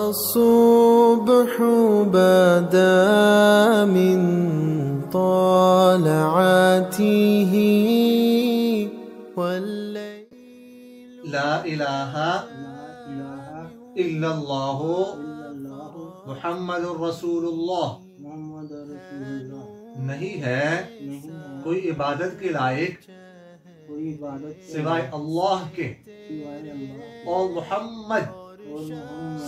الصبح بدا من طلعته والليل لا الہ الا اللہ محمد الرسول اللہ نہیں ہے کوئی عبادت کے لائق سوائے اللہ کے اور محمد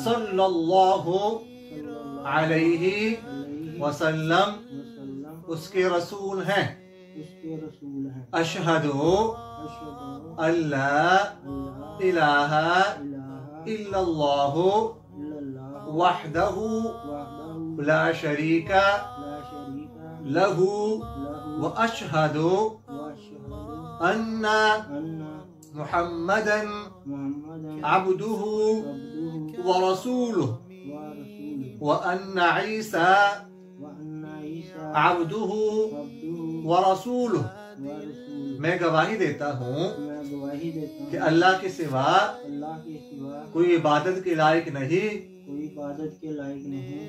صلی اللہ علیہ وسلم اس کے رسول ہیں اشہد اللہ الہ الا اللہ وحدہ لا شریک لہ واشہد ان محمدا عبدہ ورسولہ وان عیسی عبدہ ورسولہ میں گواہی دیتا ہوں کہ اللہ کے سوا کوئی عبادت کے لائق نہیں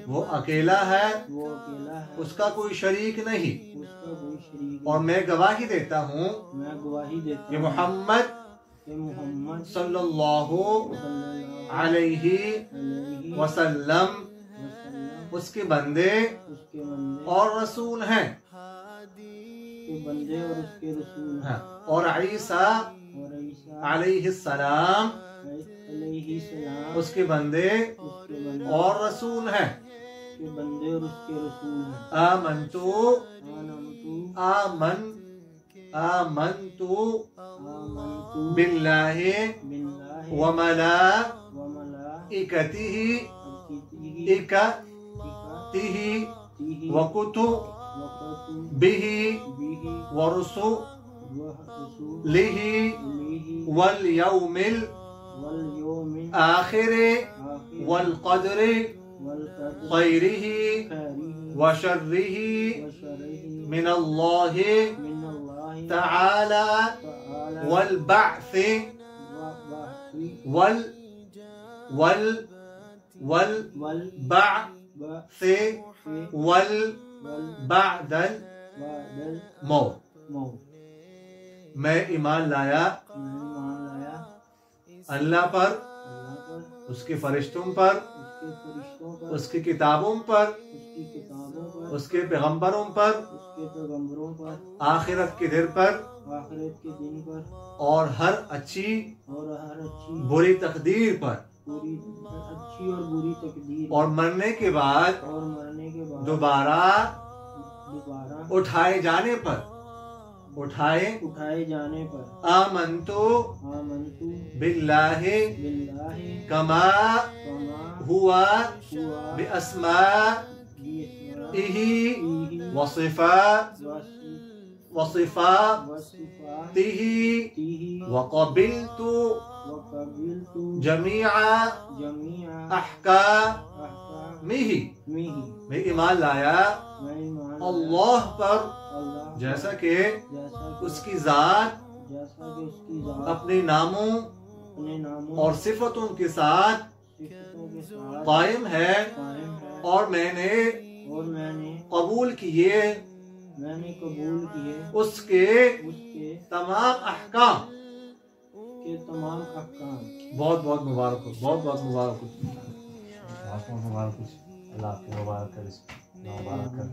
وہ اکیلا ہے اس کا کوئی شریک نہیں اور میں گواہی دیتا ہوں کہ محمد صلی اللہ علیہ وسلم اس کے بندے اور رسول ہیں اور عیسیٰ علیہ السلام اس کے بندے اور رسول ہیں آمنت باللہ وملائکتہ وکتبہ ورسلہ والیوم الآخر والقدر خیرہ وشرہ من اللہ تعالی والبعث والبعث والبعد الموت میں ایمان لایا اللہ پر اس کے فرشتوں پر اس کی کتابوں پر اس کے پیغمبروں پر آخرت کے دن پر اور ہر اچھی بری تقدیر پر اور مرنے کے بعد دوبارہ اٹھائے جانے پر آمنتو باللہ کما ہوا باسمائہ وصفاتہ وقبلت جمیع احکامہ میں ایمان لایا اللہ پر جیسا کہ اس کی ذات اپنے ناموں اور صفتوں کے ساتھ قائم ہے اور میں نے قبول کیے اس کے تمام احکام بہت بہت مبارک ہو بہت بہت مبارک ہو اللہ آپ کی مبارک کرے مبارک کر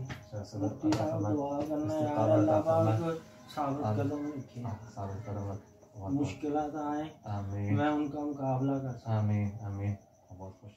مشکلات آئیں میں ان کا مقابلہ کر سکوں. آمین آمین. بہت خوش